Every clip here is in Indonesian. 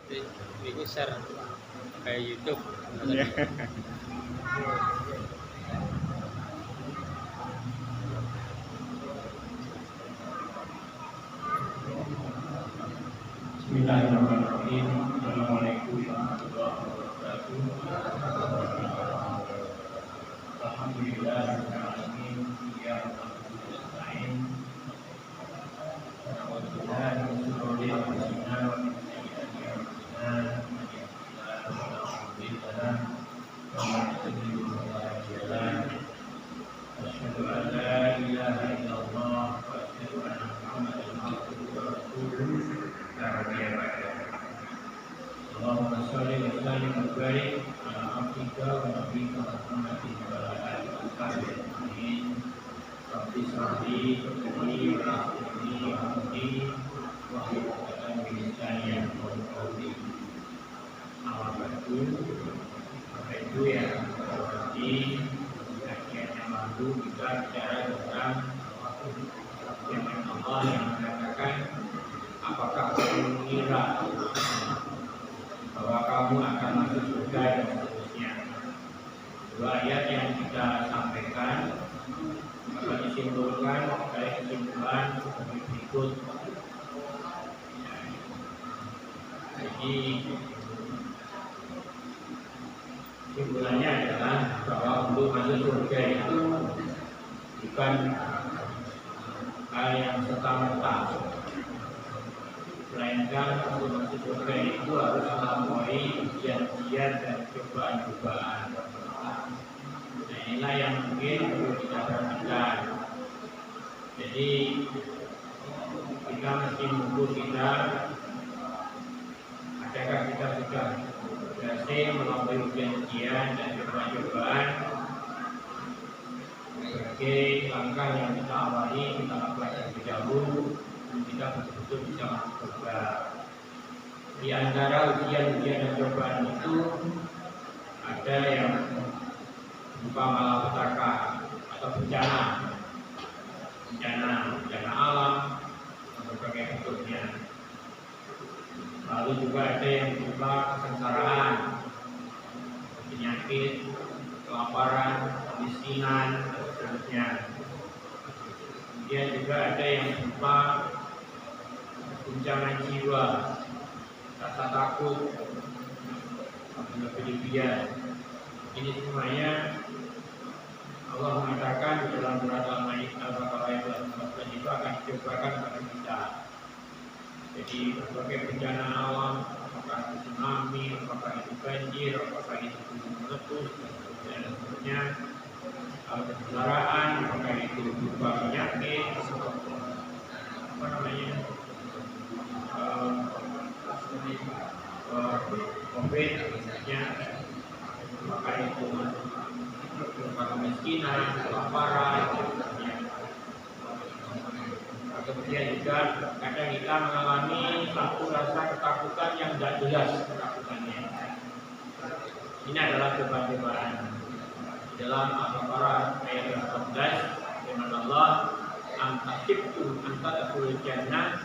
Ini share kayak YouTube. Iya. Bismillahirrahmanirrahim. Assalamualaikum warahmatullahi wabarakatuh. Alhamdulillah rabbil alamin. Iyyaka na'budu wa nasta'in. Alhamdulillah min shururi anfusina wa min sayyiati a'malina. Man yahdihillahu fala mudilla lahu wa man yudlil fala hadiya lahu. Asyhadu an la ilaha illallah wa asyhadu anna Muhammadan abduhu wa rasuluh. Allahumma sholli wa sallim wa barik ala abdika wa nabiyyika Muhammadin wa ala alihi wa sahbihi ajma'in. Rabbi shrah li sadri wa yassir li amri wahlul 'uqdatam min lisani yafqahu qawli. Amma ba'du. Bapak Ibu yang saya hormati, kajian yang lalu kita bicara tentang firman Allah yang mengatakan, apakah kamu mengira bahwa kamu akan masuk surga dan seterusnya. Dua ayat yang kita sampaikan dapat disimpulkan dari kesimpulan seperti berikut. Jadi kesimpulannya adalah bahwa untuk masuk surga itu bukan hal yang serta-merta, melainkan untuk masuk surga itu harus melalui ujian-ujian dan cobaan-cobaan. Nah, inilah yang mungkin perlu kita perhatikan. Jadi kita mesti mengukur kita, adakah kita sudah berhasil melalui ujian-ujian dan cobaan-cobaan sebagai langkah yang kita awali, kita lakukan terlebih dahulu, kita betul-betul bisa masuk surga. Di antara ujian-ujian dan cobaan itu ada yang berupa malapetaka atau bencana alam dan berbagai bentuknya. Lalu juga ada yang berupa kesengsaraan, penyakit, kelaparan, kemiskinan, dan seterusnya. Kemudian juga ada yang berupa guncangan jiwa, rasa takut, berlebihan. Ini semuanya Allah mengatakan di dalam surat Al-Baqarah ayat 14 itu akan dicobakan pada kita. Jadi berbagai bencana alam, apakah itu tsunami, apakah itu banjir, apakah itu gunung meletus, dan seterusnya, kesengsaraan, apakah itu berupa penyakit, COVID, misalnya, maka itu berupa kemiskinan, kelaparan, kemudian juga kadang kita mengalami satu rasa ketakutan yang tidak jelas ketakutannya. Ini adalah cobaan-cobaan. Dalam Al-Baqarah ayat 14, firman Allah, "Antasibtum antadkhulul jannah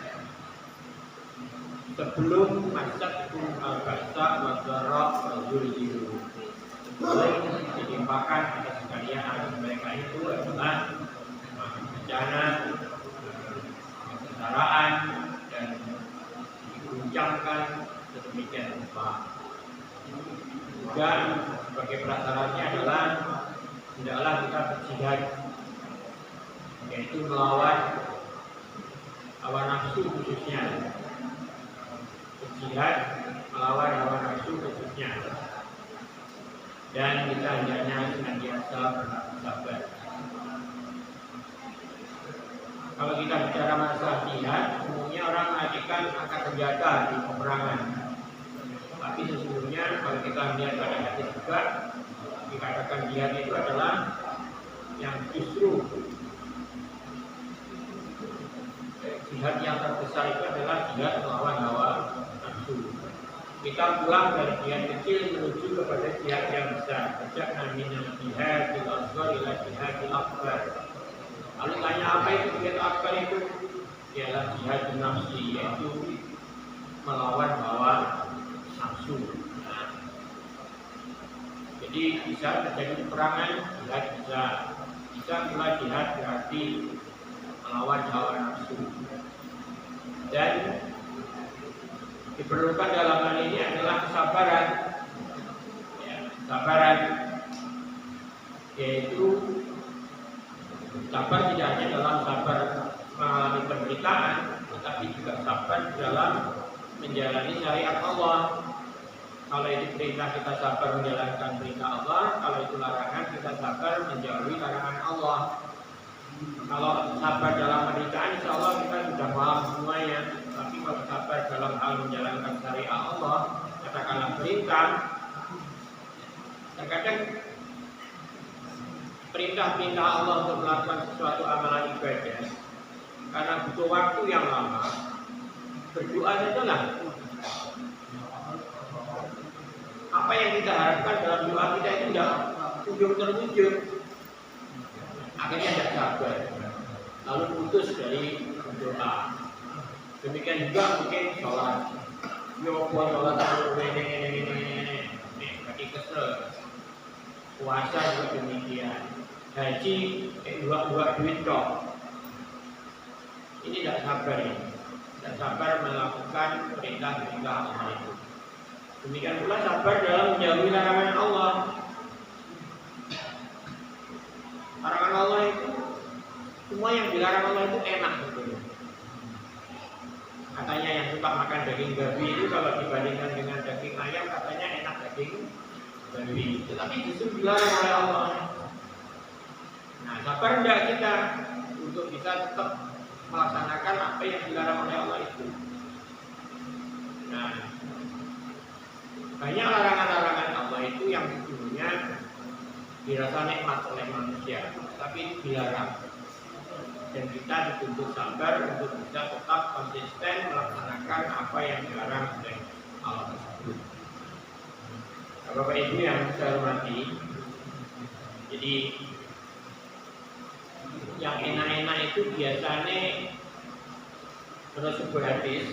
sebelum masaktum al-ba'sa wa dharra wa zulzilu." Sebelum ditimpakan atas sekalian atas mereka itu adalah bencana, kesengsaraan, dan diguncangkan sedemikian rupa. Juga sebagai prasyaratnya adalah hendaklah kita berjihad, yaitu melawan hawa nafsu khususnya. Berjihad melawan hawa nafsu khususnya, dan kita hendaknya senantiasa bersabar. Kalau kita bicara masalah jihad, umumnya orang mengartikan angkat senjata di peperangan. Tapi sesungguhnya kalau kita melihat pada hadis juga dikatakan jihad itu adalah yang justru jihad yang terbesar itu adalah jihad melawan hawa nafsu. Kita pulang dari jihad kecil menuju kepada jihad yang besar. Sejak minal jihad bil asghar ila jihad bil akbar. Lalu tanya apa itu jihad akbar itu? Ialah jihad nafsi, yaitu melawan hawa Jadi bisa terjadi peperangan, jihad bisa pula jihad berarti melawan hawa nafsu. Dan diperlukan dalam hal ini adalah kesabaran, ya, kesabaran, yaitu sabar tidak hanya dalam sabar mengalami penderitaan, tetapi juga sabar dalam menjalani syariat Allah. Kalau itu perintah, kita sabar menjalankan perintah Allah. Kalau itu larangan, kita sabar menjauhi larangan Allah. Kalau sabar dalam penderitaan, insya Allah kita sudah paham semuanya. Tapi kalau sabar dalam hal menjalankan syariat Allah, katakanlah perintah, terkadang perintah-perintah Allah untuk melakukan sesuatu amalan ibadah, karena butuh waktu yang lama, berdoa sajalah. Apa yang kita harapkan dalam doa kita itu tidak kunjung terwujud, akhirnya tidak sabar, lalu putus dari doa. Demikian juga mungkin sholat, sholat ini bagi kesel. Puasa juga demikian, haji dua duit dong. Ini tidak sabar ya, tidak sabar melakukan perintah-perintah Allah itu. Demikian pula sabar dalam menjauhi larangan Allah. Larangan Allah itu, semua yang dilarang Allah itu enak sebetulnya. Katanya yang suka makan daging babi itu kalau dibandingkan dengan daging ayam, katanya enak daging babi. Tetapi justru dilarang oleh Allah. Nah, sabar tidak kita untuk bisa tetap melaksanakan apa yang dilarang oleh Allah itu. Nah, banyak larangan-larangan Allah itu yang sesungguhnya dirasa nikmat oleh manusia, tapi dilarang. Dan kita dituntut sabar untuk bisa tetap konsisten melaksanakan apa yang dilarang oleh Allah tersebut. Nah, Bapak Ibu yang saya hormati, jadi yang enak-enak itu biasanya menurut sebuah hadis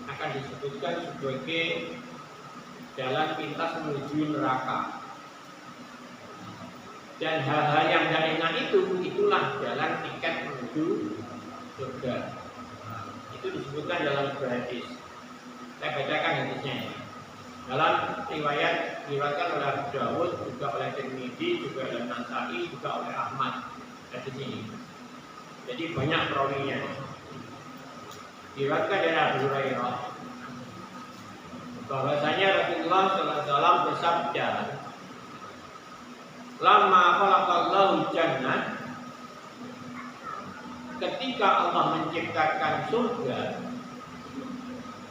akan disebutkan sebagai jalan pintas menuju neraka. Dan hal-hal yang tidak enak itu, itulah jalan tiket menuju surga. Itu disebutkan dalam sebuah hadis. Saya bacakan hadisnya. Dalam riwayat diriwayatkan oleh Abu Dawud, juga oleh Tirmidzi, juga oleh Nasa'i, juga oleh Ahmad. Hadis ini. Jadi banyak perawinya. Diriwayatkan dari Abu Hurairah bahwasanya Rasulullah SAW bersabda, "Lama khalaqallahu jannah," ketika Allah menciptakan surga,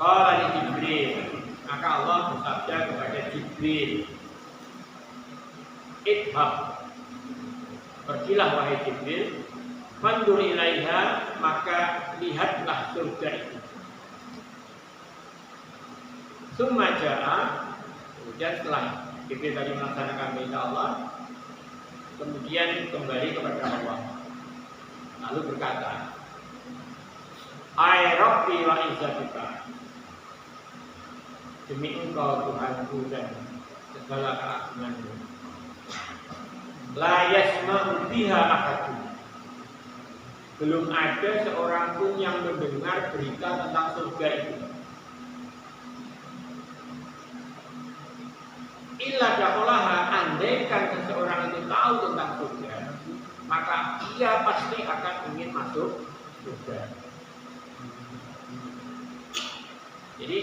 qala li Jibril, maka Allah bersabda kepada Jibril, "Idhab," pergilah wahai Jibril, "fandur ilaiha," maka lihatlah surga itu. Summa ja'a, kemudian setelah Jibril tadi melaksanakan perintah Allah, kemudian kembali kepada Allah, lalu berkata, "Ai Rabbi wa izzatika," demi Engkau Tuhanku dan segala keagunganmu, "la yasma'u biha ahadun," belum ada seorang pun yang mendengar berita tentang surga itu, illa dakhalaha, andaikan seseorang itu tahu tentang surga, maka ia pasti akan ingin masuk surga. Jadi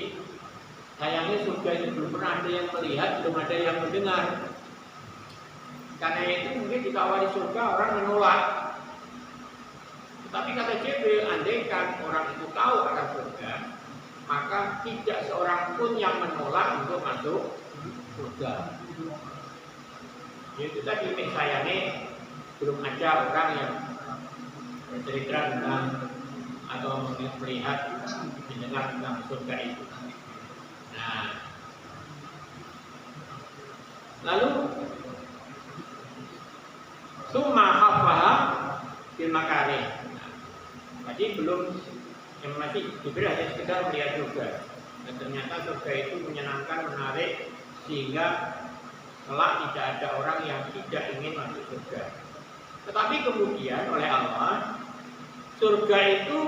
sayangnya surga itu belum pernah ada yang melihat, belum ada yang mendengar. Karena itu mungkin ditawari surga orang menolak. Tetapi kata Jibril, andaikan orang itu tahu akan surga, maka tidak seorang pun yang menolak untuk masuk surga. Itu tadi sayangnya belum ada orang yang bercerita tentang atau melihat mendengar tentang surga itu. Nah, lalu summa khafaha bil makarih. Tadi belum, yang masih Jibril hanya sekedar melihat surga. Dan ternyata surga itu menyenangkan, menarik, sehingga kelak tidak ada orang yang tidak ingin masuk surga. Tetapi kemudian oleh Allah, surga itu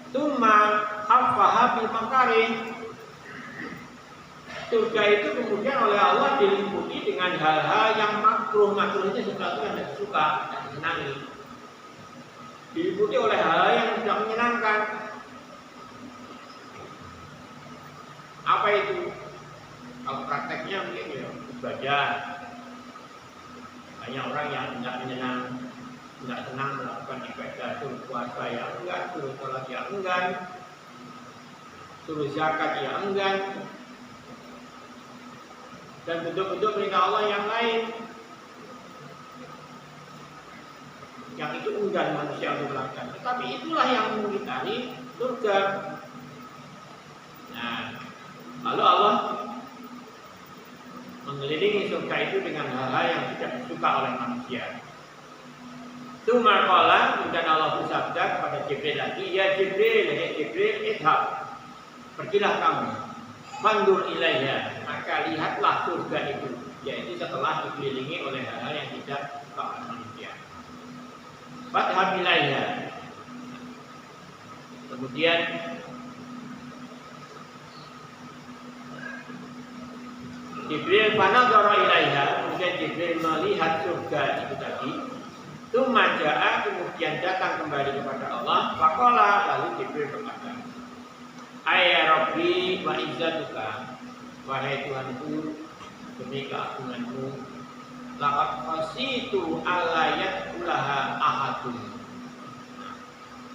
tsumma khaffaha bil makarih. Surga itu kemudian oleh Allah diliputi dengan hal-hal yang makruh. Makruh itu sesuatu yang tidak suka, tidak disenangi. Diliputi oleh hal yang tidak menyenangkan. Apa itu? Kalau prakteknya mungkin ya ibadah. Banyak orang yang tidak senang melakukan ibadah, suruh puasa ya enggak, suruh sholat ya enggak, suruh zakat ya enggak, dan bentuk-bentuk perintah Allah yang lain yang itu enggan manusia untuk melakukan. Tetapi itulah yang mengitari surga. Nah, lalu Allah mengelilingi surga itu dengan hal-hal yang tidak disuka oleh manusia. Tsumma qala, kemudian Allah bersabda kepada Jibril lagi, ya Jibril, idhab, pergilah kamu, fandur ilaiha, maka lihatlah surga itu, yaitu setelah dikelilingi oleh hal-hal yang tidak disuka oleh manusia. Fadhhab ilaiha, kemudian Jibril fanadhara ilaiha, kemudian Jibril melihat surga itu tadi. Tsumma jaa, kemudian datang kembali kepada Allah. Faqala, lalu Jibril berkata, ayya rabbi wa izzatuka, wahai Tuhanku demi keagunganmu, laqad qasitu alla yadkhulaha ahadun.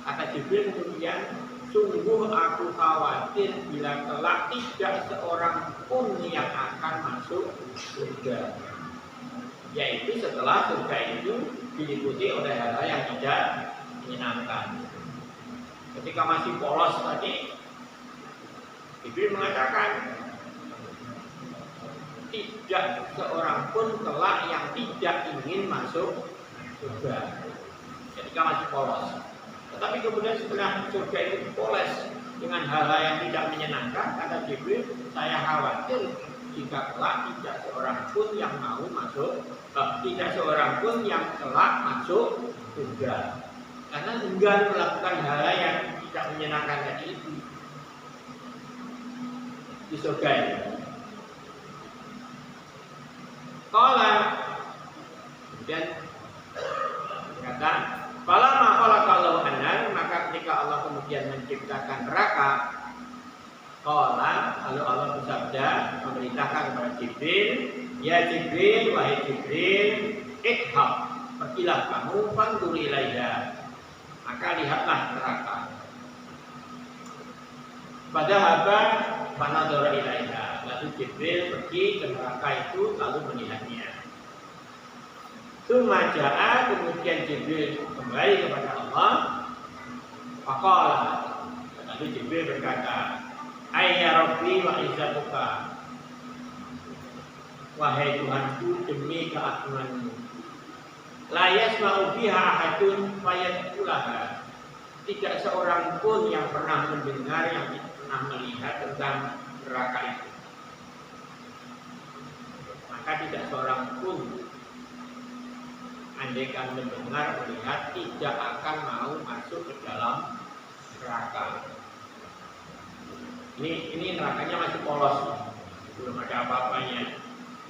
Kata Jibril kemudian, sungguh aku khawatir bila kelak tidak seorang pun yang akan masuk surga. Yaitu setelah surga itu diliputi oleh hal-hal yang tidak menyenangkan. Ketika masih polos tadi, Jibril mengatakan tidak seorang pun kelak yang tidak ingin masuk surga. Ketika masih polos. Tetapi kemudian setelah surga itu dipoles dengan hal-hal yang tidak menyenangkan, kata Jibril, saya khawatir jika kelak tidak seorang pun yang mau masuk, tidak seorang pun yang kelak masuk surga, karena enggan melakukan hal-hal yang tidak menyenangkan tadi itu di surga ini. Qala, kemudian kata, falamma khalaqallahu an-nar, maka ketika Allah kemudian menciptakan neraka, qala, lalu Allah bersabda memerintahkan kepada Jibril, ya Jibril, wahai Jibril, idhab, pergilah kamu, fandur ilaiha, maka lihatlah neraka. Padahaba fanadhara ilaiha, lalu Jibril pergi ke neraka itu lalu melihatnya. Tsumma jaa, kemudian Jibril kembali kepada Allah. Faqala, lalu Jibril berkata, ayya rabbi wa izzatuka, wahai Tuhanku demi keagunganmu, la yasma'u biha ahadun fayadkhulaha, tidak seorang pun yang pernah mendengar, yang pernah melihat tentang neraka itu, maka tidak seorang pun andaikan mendengar, melihat, tidak akan mau masuk ke dalam neraka. Ini nerakanya masih polos, belum ada apa-apanya.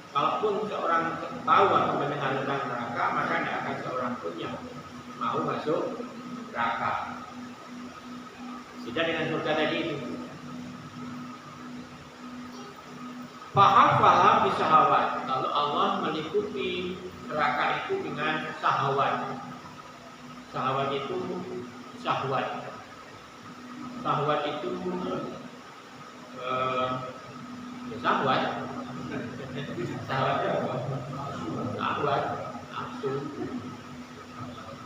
Kalaupun seorang tahu atau mendengar tentang neraka, maka tidak akan seorang pun yang mau masuk neraka. Tidak dengan surga tadi itu. Faham bisahawat, lalu Allah meliputi neraka itu dengan sahwat. Sahwat itu syahwat. Syahwat itu syahwat. Syahwat, nafsu.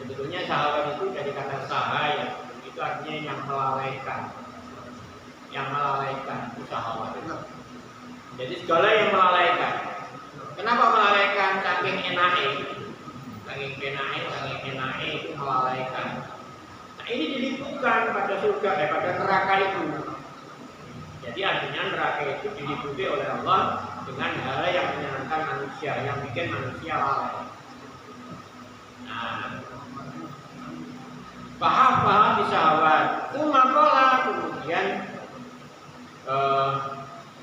Sebetulnya syahwat itu dari kata sahaya, itu artinya yang melalaikan. Yang melalaikan itu syahwat. Jadi segala yang melalaikan. Kenapa melalaikan? Saking enake, saking enake itu melalaikan. Nah, ini dilipukan pada surga, pada neraka itu. Jadi artinya neraka itu diliputi oleh Allah dengan hal yang menyenangkan manusia, yang bikin manusia lalai. Nah, paham di syahwat. Kemudian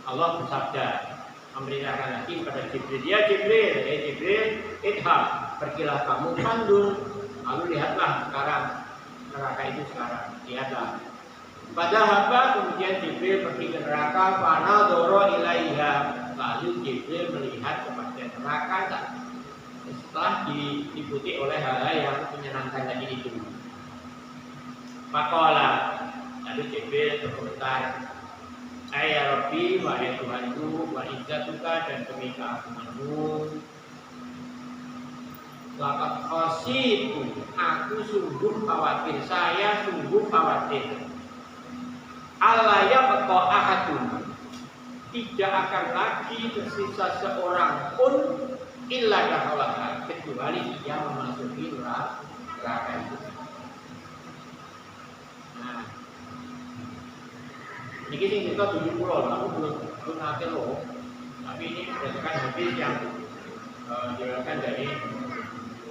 Allah bersabda, memerintahkan lagi kepada Jibril, ya Jibril, idhab, pergilah kamu pandur, lalu lihatlah sekarang neraka itu sekarang, lihatlah. Pada haba kemudian Jibril pergi ke neraka, fanadhara ilaiha, lalu Jibril melihat kepada neraka setelah diliputi oleh hal-hal yang menyenangkan tadi itu. Faqala, lalu Jibril berkomentar, ya Rabbi, wahai Tuhanku, wa izzatuka, dan demi keagunganmu, laqad khasyitu, aku sungguh khawatir, saya sungguh khawatir, alla yabqa ahadun, tidak akan lagi tersisa seorang pun illa dakhalaha, kecuali ia memasuki neraka itu. Nah, ini kita 70 aku belum ngerti loh, tapi ini berdasarkan hadis yang diriwayatkan dari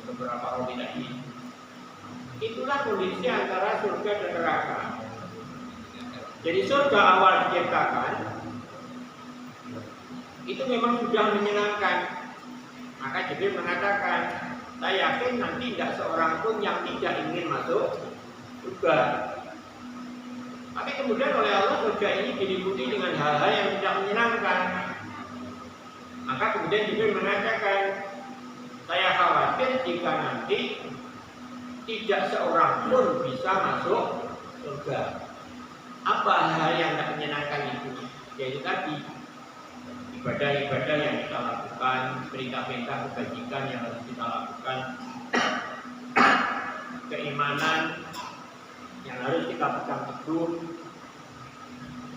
beberapa rawi tadi. Itulah kondisi antara surga dan neraka. Jadi surga awal diciptakan itu memang sudah menyenangkan. Maka Jibril mengatakan, saya yakin nanti tidak seorang pun yang tidak ingin masuk surga. Tapi kemudian oleh Allah surga ini diliputi dengan hal-hal yang tidak menyenangkan. Maka kemudian Jibril mengatakan, saya khawatir jika nanti tidak seorang pun bisa masuk surga. Apa hal yang tidak menyenangkan itu? Yaitu tadi ibadah-ibadah yang kita lakukan, perintah-perintah kebajikan yang harus kita lakukan, keimanan yang harus kita pegang teguh.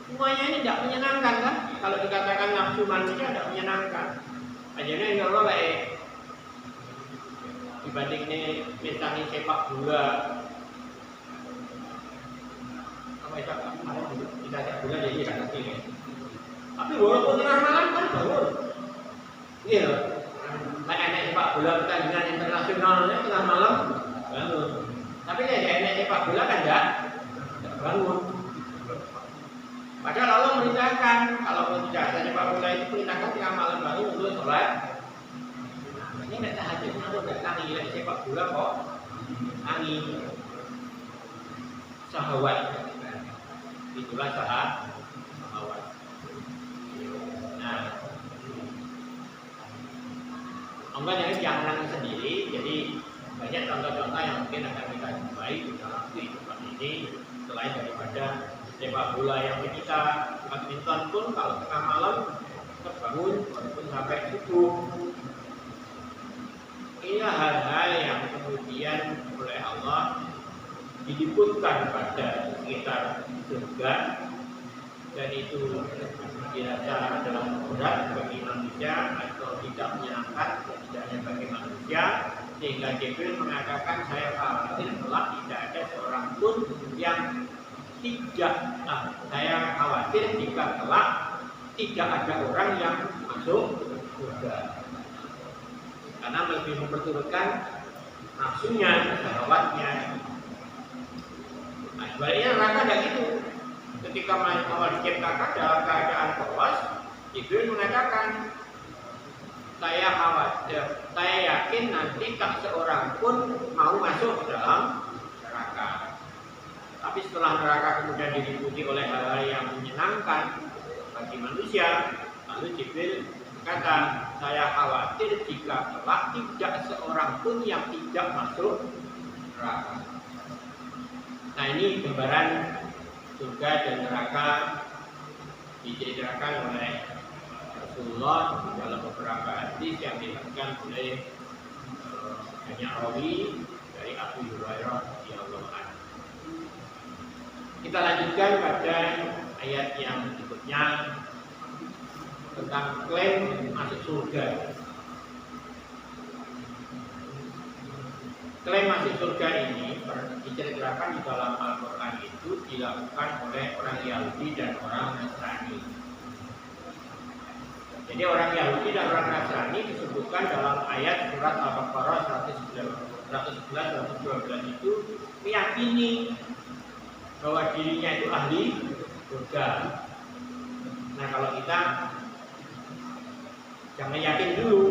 Semuanya ini tidak menyenangkan kan? Kalau dikatakan nafsu manusia tidak menyenangkan. Ajarnya insya Allah dibanding ini misalnya sepak bola, kita sepak bola jadi tidak ngerti ya. Tapi walaupun tengah malam kan bangun. Iya loh. Enak sepak bola pertandingan internasionalnya tengah malam bangun. Tapi enak sepak bola kan enggak bangun. Padahal Allah merintahkan kalau tidak ada sepak bola itu perintahkan tengah malam bangun untuk sholat. Ini tidak tahajud, aku tidak tangi lagi sepak bola kok angin syahwat. Itulah syahwat. Nah, Allah yang menang sendiri. Jadi banyak contoh-contoh yang mungkin akan kita jumpai di dalam kehidupan ini. Selain daripada sepak bola yang kita badminton pun kalau tengah malam terbangun walaupun sampai subuh. Ini hal-hal yang kemudian oleh Allah diliputkan pada sekitar surga, dan itu dirasa adalah berat bagi manusia atau tidak menyenangkan setidaknya bagi manusia, sehingga Jibril mengatakan saya khawatir kelak tidak ada seorang pun yang saya khawatir jika kelak tidak ada orang yang masuk surga. Karena lebih memperturutkan nafsunya, syahwatnya. Nah, sebaliknya neraka tidak gitu. Ketika awal diciptakan dalam keadaan polos, Jibril mengatakan, saya khawatir, saya yakin nanti tak seorang pun mau masuk ke dalam neraka. Tapi setelah neraka kemudian diliputi oleh hal-hal yang menyenangkan bagi manusia, lalu Jibril kata, saya khawatir jika kelak tidak seorang pun yang tidak masuk neraka. Nah, ini gambaran surga dan neraka diceritakan oleh Rasulullah dalam beberapa hadis yang diriwayatkan oleh banyak rawi dari Abu Hurairah radhiyallahu anhu. Kita lanjutkan pada ayat yang berikutnya tentang klaim masuk surga. klaim masuk surga ini diceritakan di dalam Al-Quran itu dilakukan oleh orang Yahudi dan orang Nasrani. Jadi orang Yahudi dan orang Nasrani disebutkan dalam ayat surat Al-Baqarah 111-112 itu meyakini bahwa dirinya itu ahli surga. Nah kalau kita jangan yakin dulu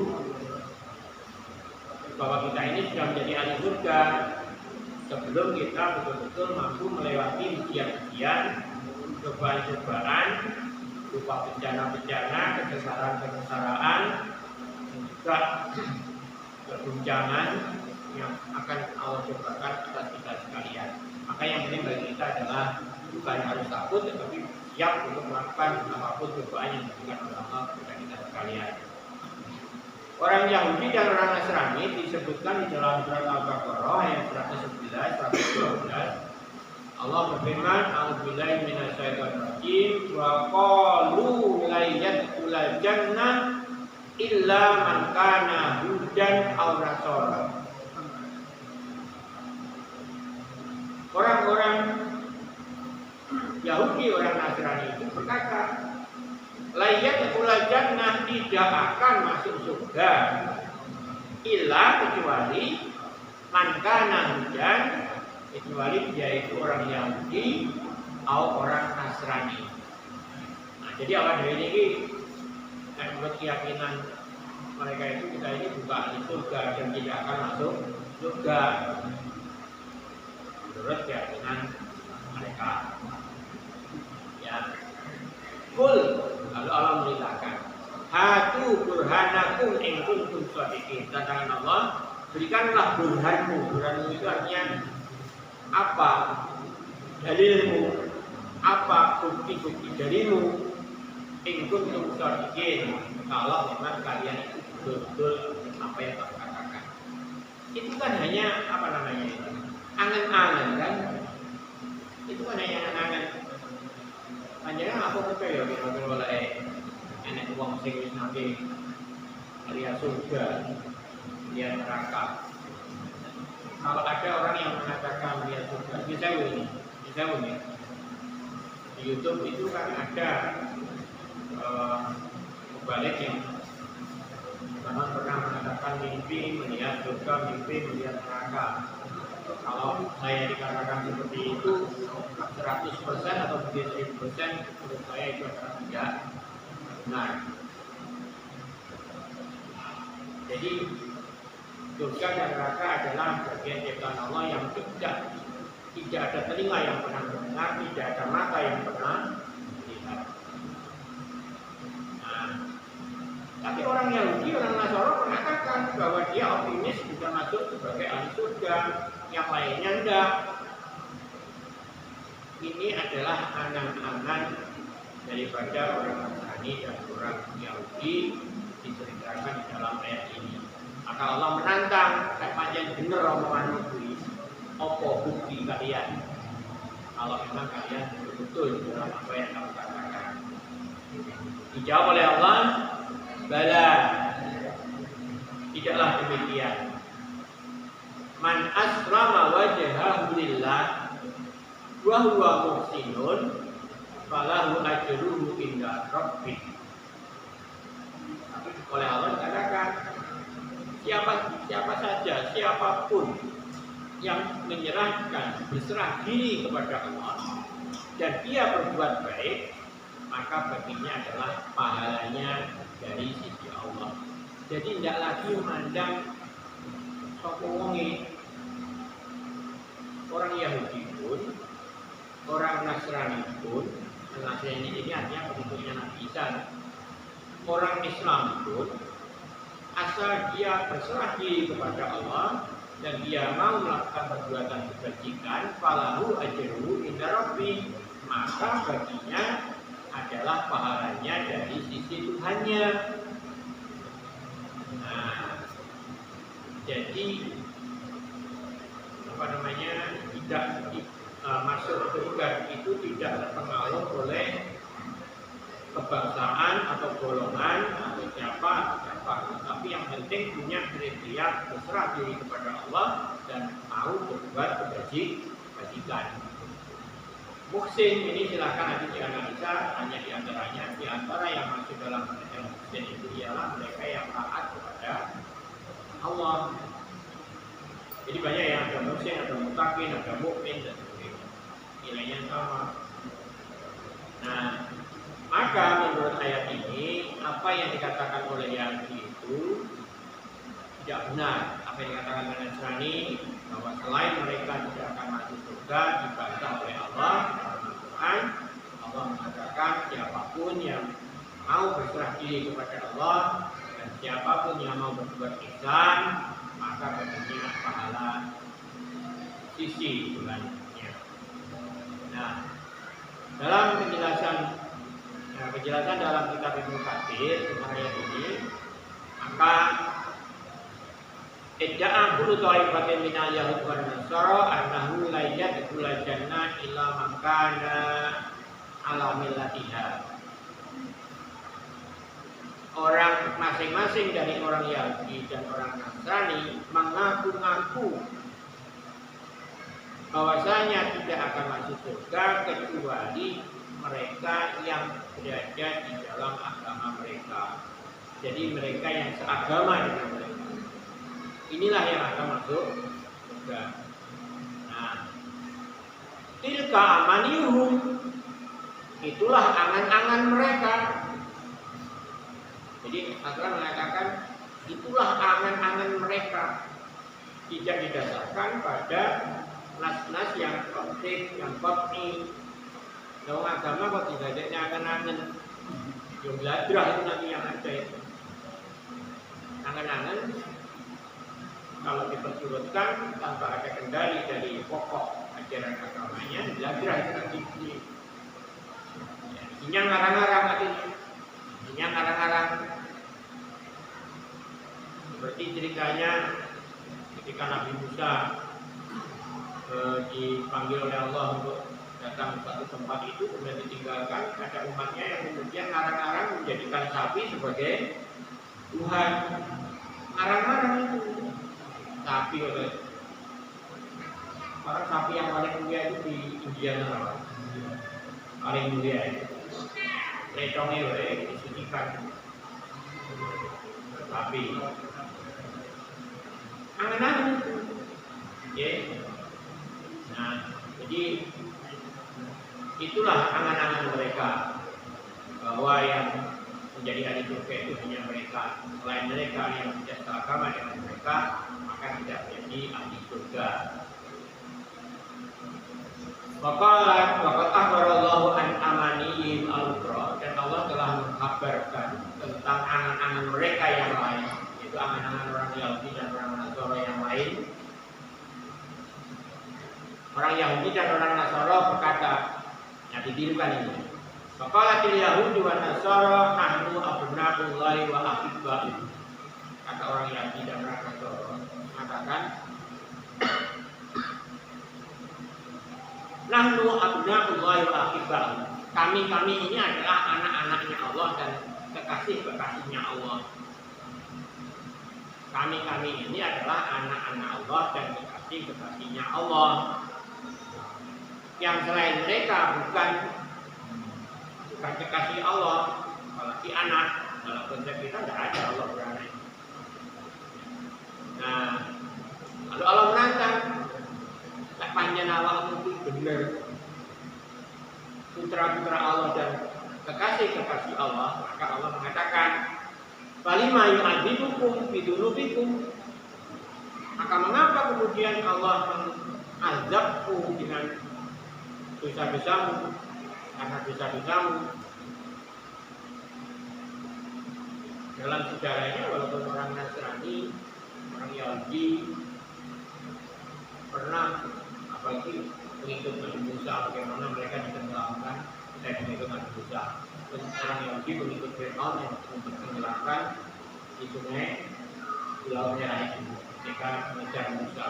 bahwa kita ini sudah menjadi ahli surga sebelum kita betul-betul mampu melewati ujian-ujian, cobaan-cobaan, berupa bencana-bencana, kesesaran-kesesaran, dan juga keguncangan yang akan Allah cobakan atas kita sekalian. Maka yang penting bagi kita adalah bukan harus takut, tetapi siap untuk melakukan apapun cobaan yang diberikan oleh Allah kepada kita sekalian. Orang Yahudi dan orang Nasrani disebutkan di dalam surat Al-Baqarah ayat 111, 112. Allah berfirman, "A'udzubillahi minasyaitonir rajim wa qalu la yadkhulul jannah illa man kana hudan aw nasara." Orang-orang Yahudi, orang Nasrani itu berkata, la yadkhulul jannah, tidak akan masuk surga illa kecuali man kana hudan, kecuali dia itu orang Yahudi atau orang Nasrani. Nah, jadi awal dari ini kan menurut keyakinan mereka itu kita ini bukan ahli surga dan tidak akan masuk surga menurut keyakinan mereka. Ya, kul, lalu Allah memberitakan, hatu burhanakum in kuntum shadiqin. Katakan Allah, berikanlah burhanmu. Burhanmu itu artinya apa dalilmu, apa bukti-bukti darimu, in kuntum shadiqin, kalau memang kalian itu betul-betul apa yang kamu katakan. Itu kan hanya apa namanya itu, angan-angan kan? Itu kan hanya angan-angan. Panjenengan aku percaya kira-kira oleh enek wong sing wis nate lihat surga, lihat neraka. Kalau ada orang yang mengatakan lihat surga, misalnya ini, di YouTube itu kan ada mubalik yang pernah mengatakan mimpi melihat surga, mimpi melihat neraka. Kalau saya dikatakan seperti itu 100% atau mungkin 1000%, menurut saya itu adalah tidak benar. Jadi surga dan neraka adalah bagian ciptaan Allah yang tidak ada telinga yang pernah mendengar, tidak ada mata yang pernah melihat. Nah, tapi orang Yahudi, orang Nasrani mengatakan bahwa dia optimis bisa masuk sebagai ahli surga, yang lainnya enggak. Ini adalah angan-angan daripada orang Nasrani dan orang Yahudi diceritakan di dalam ayat ini. Maka Allah menantang, kayak panjang bener omongan itu, opo bukti kalian kalau memang kalian betul dalam apa yang kamu katakan. Dijawab oleh Allah, bala, tidaklah demikian. Man aslama wajhahu lillah wa huwa muhsinun falahu ajruhu inda rabbih. Tapi oleh Allah dikatakan, siapa saja, siapapun yang menyerahkan, berserah diri kepada Allah dan dia berbuat baik, maka baginya adalah pahalanya dari sisi Allah. Jadi tidak lagi memandang sapa wonge. Orang Yahudi pun, orang Nasrani pun, Nasrani ini artinya penduduknya Nabi Isa. Orang Islam pun, asal dia berserah diri kepada Allah dan dia mau melakukan perbuatan kebajikan, falahu ajruhu inda rabbih, maka baginya adalah pahalanya dari sisi Tuhannya. Nah, jadi tidak masuk surga itu tidak terpengaruh oleh kebangsaan atau golongan atau siapa. apa, tapi yang penting punya kriteria berserah diri kepada Allah dan mau berbuat kebajikan. Muhsin ini silakan nanti dianalisa, hanya di antara yang masuk dalam pengertian muhsin itu ialah mereka yang taat kepada Allah. Jadi banyak yang ada muhsin, ada mutakin, ada mukmin dan sebagainya. Nilainya sama. Nah, maka menurut ayat ini apa yang dikatakan oleh Yahudi itu tidak benar. Apa yang dikatakan oleh Nasrani bahwa selain mereka tidak akan masuk surga dibantah oleh Allah. Al-Quran Allah mengatakan siapapun yang mau berserah diri kepada Allah dan siapapun yang mau berbuat ihsan maka baginya pahala sisi bulannya. Nah, dalam penjelasan dalam kitab Ibnu Katsir tentang ayat ini, maka idda'a kullu ta'ifatin minal yahud wan nasara annahu la yadkhulul jannah illa man kana ala millatiha. Orang masing-masing dari orang Yahudi dan orang Nasrani mengaku-ngaku bahwasanya tidak akan masuk surga kecuali mereka yang berada di dalam agama mereka. Jadi mereka yang seagama dengan mereka. Inilah yang akan masuk surga. Nah, tilka amanihum, itulah angan-angan mereka. Jadi Al-Quran mengatakan itulah angan-angan mereka, tidak didasarkan pada nas-nas yang konkret, yang qat'i. Dalam agama kok tidak ada angan-angan. Yang belajar itu nanti yang ada itu. Angan-angan kalau diperturutkan tanpa ada kendali dari pokok ajaran agamanya, belajar itu nanti isinya ngarang-ngarang artinya. Isinya ngarang-ngarang. Seperti ceritanya ketika Nabi Musa dipanggil oleh Allah untuk datang ke satu tempat itu, kemudian ditinggalkan, ada umatnya yang kemudian ngarang-ngarang menjadikan sapi sebagai Tuhan. Ngarang-ngarang itu sapi oleh orang sapi yang paling mulia itu di India nama paling mulia itu lecongnya oleh disucikan sapi. Angan-angan itu, ya. Nah, jadi itulah angan-angan mereka bahwa yang menjadi ahli surga itu hanya mereka. Selain mereka yang tidak seagama dengan mereka, maka tidak menjadi ahli surga. Waqat akhbarallahu an amaniyim al-ukhra, dan Allah telah mengkabarkan tentang angan-angan mereka yang lain, yaitu angan-angan orang Yahudi dan orang Nasara yang lain. Orang Yahudi dan orang Nasara berkata, yang ditirukan ini. Faqalatil Yahudi wan Nasara nahnu abna'ullahi wa ahibba'uhu. Kata orang Yahudi dan orang Nasara mengatakan, nahnu abna'ullahi wa ahibba'uhu. Kami ini adalah anak-anaknya Allah dan kekasih-kekasihnya Allah. Kami ini adalah anak-anak Allah dan kekasih-kekasihnya Allah. Yang selain mereka bukan kekasih Allah, apalagi anak. Dalam konsep kita tidak ada Allah beranak. Nah, lalu Allah menantang, tak panjang awal itu benar putra-putra Allah dan kekasih-kekasih Allah. Maka Allah mengatakan, falima yu'adzibukum bidunubikum. Maka mengapa kemudian Allah mengazabku dengan dosa-dosamu, karena dosa-dosamu. Dalam sejarahnya walaupun orang Nasrani, orang Yahudi pernah apalagi pengikut Nabi Musa, bagaimana mereka ditenggelamkan dan pengikut Nabi Musa. Orang Yahudi pengikut Fir'aun yang ditenggelamkan di sungai di Laut Merah itu ketika mengejar Musa.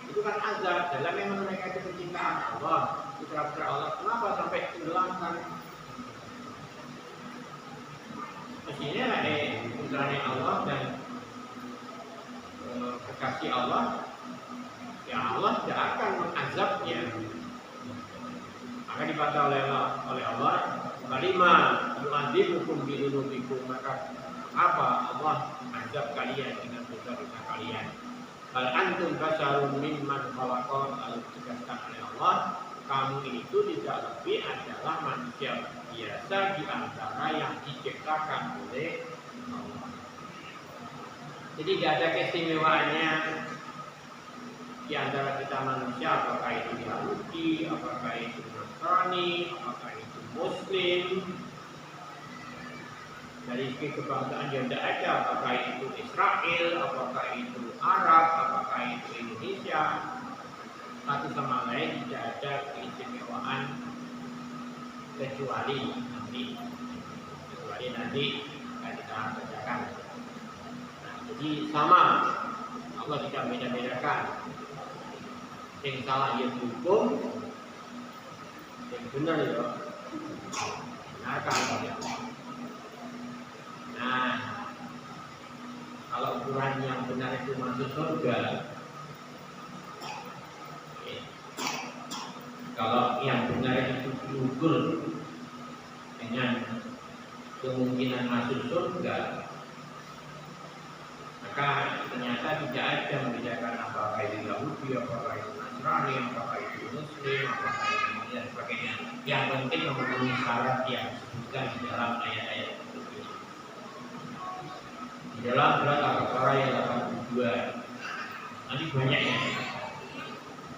Itu kan azab, dalam memang mereka itu penciptaan Allah, putra-putra Allah. Kenapa sampai tenggelamkan? Mestinya putranya Allah dan kekasih Allah, ya Allah tidak akan mengazabnya. Maka dibantah oleh Allah, "Kalima yu'adzibukum bidunubikum." Maka apa Allah azab kalian dengan dosa-dosa kalian? Bal antum basarun mimman khalaqa, lalu ditegaskan oleh Allah, kamu itu tidak lebih adalah manusia biasa di antara yang diciptakan oleh Allah. Jadi tidak ada keistimewaannya di antara kita manusia, apakah itu Yahudi, apakah itu Nasrani, apakah itu Muslim. Dari segi kebangsaan yang tidak ada, apakah itu Israel, apakah itu Arab, apakah itu Indonesia, satu sama lain tidak ada keistimewaan kecuali nanti akan kita bacakan. Nah, jadi sama, Allah tidak beda-bedakan. Yang salah ya hukum, yang benar ya benarkan oleh Allah. Nah, kalau ukuran yang benar itu masuk surga, kalau yang benar itu diukur dengan kemungkinan masuk surga, maka ternyata tidak ada membedakan apakah itu Yahudi, apakah itu Nasrani, apakah itu Muslim, apakah itu dan sebagainya. Yang penting memenuhi syarat yang disebutkan di dalam ayat-ayat itu. Di dalam surat Al-Baqarah yang 82, nanti banyak ya.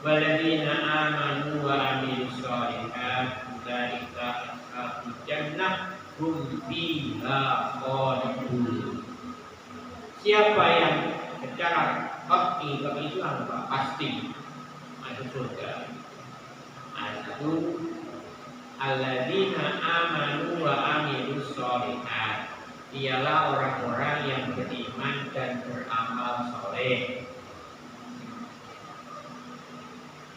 Walladzina amanu wa amilus shalihat ulaika ashabul jannah hum fiha khalidun. Siapa yang secara pasti itu apa? Pasti masuk surga. Satu, alladzina amanu wa amilus shalihat, ialah orang-orang yang beriman dan beramal soleh.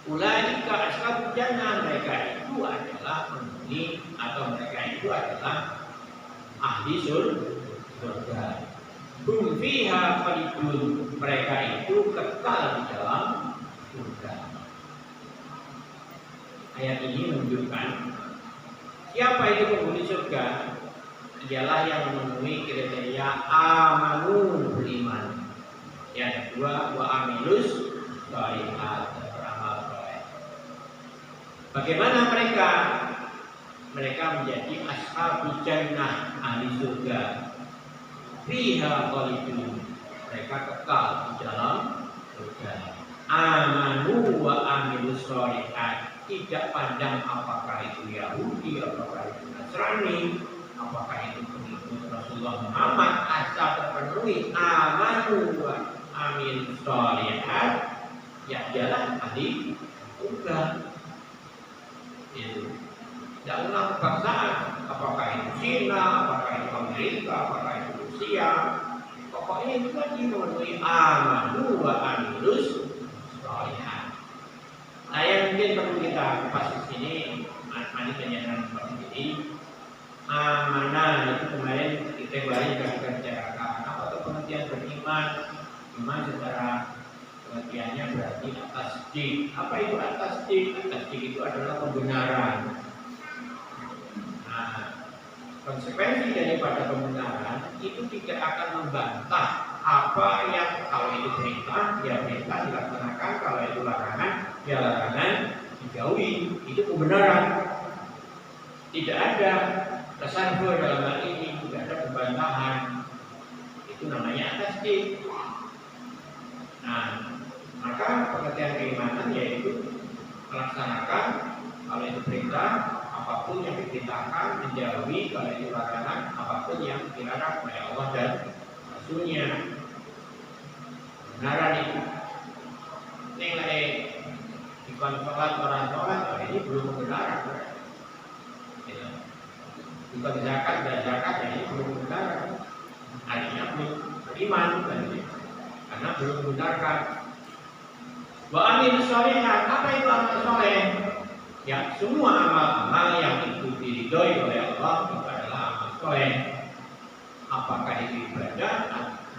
Ulaika ashabul jannah, mereka itu adalah penghuni atau mereka itu adalah ahli surga. Hum fiha khalidun, mereka itu kekal di dalam surga. Ayat ini menunjukkan siapa itu penghuni surga, ialah yang memenuhi kriteria amanu, beriman. Yang kedua, wa amilus shalihat, beramal soleh. Bagaimana mereka? Mereka menjadi ashabul jannah, ahli surga. Fiha khalidun, mereka kekal di dalam surga. Amanu wa amilus shalihat, tidak pandang apakah itu Yahudi, apakah itu Nasrani, apakah itu pengikut Rasulullah Muhammad, asal terpenuhi amanu wa amilus shalihat, ya jalan ahli surga. Itu tidak ulang kebangsaan, apakah itu Cina, apakah itu Amerika, apakah itu Rusia, pokoknya itu tadi memenuhi amanu wa amilus shalihat. Nah, yang mungkin perlu kita kupas di sini, manfaatnya seperti ini. Amanah itu kemarin kita juga bicarakan apa itu pengertian beriman. Iman secara pengertiannya berarti tasdik. Apa itu tasdik? Tasdik itu adalah pembenaran. Nah, konsekuensi daripada pembenaran itu tidak akan membantah apa yang kalau itu perintah, ya perintah dilaksanakan, kalau itu larangan, ya larangan dijauhi. Itu pembenaran. Tidak ada tasarruf dalam hal ini, tidak ada pembantahan. Itu namanya tasdik. Nah, maka pengertian keimanan yaitu melaksanakan kalau itu perintah, apapun yang diperintahkan, menjauhi kalau itu larangan, apapun yang dilarang oleh Allah dan Rasulnya. Kebenaran itu. Nilai di sholat orang sholat, ini belum kebenaran. Bukan zakat dan zakat, ini belum kebenaran. Artinya belum beriman, karena belum membenarkan. Wa amilus shalihat, apa itu amal soleh? Ya, semua amal-amal yang itu diridhoi oleh Allah itu adalah amal soleh. Apakah itu ibadah,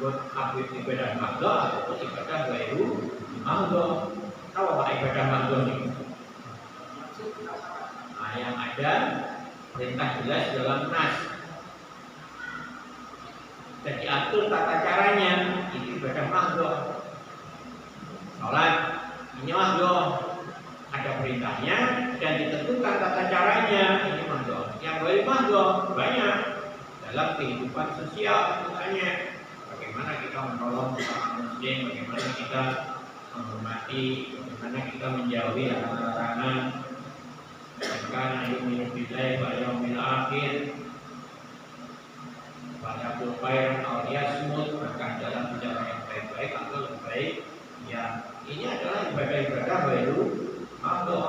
disebut abid ibadah mahdo ataupun ibadah gairu mahdo. Apa ibadah mahdo ini? Nah, yang ada perintah jelas dalam nas dan diatur tata caranya, itu ibadah mahdo. Sholat ini mahdo, ada perintahnya dan ditentukan tata caranya, ini mahdo. Yang gairu mahdo banyak dalam kehidupan sosial tentunya. Bagaimana kita menolong sesama muslim, bagaimana kita menghormati, bagaimana kita menjauhi larangan-larangan. Karena yu'minu billahi wal yawmil akhir pada berbaik atau yasmut, maka dalam bicara yang baik-baik atau lebih baik. Ya, ini adalah ibadah-ibadah baru atau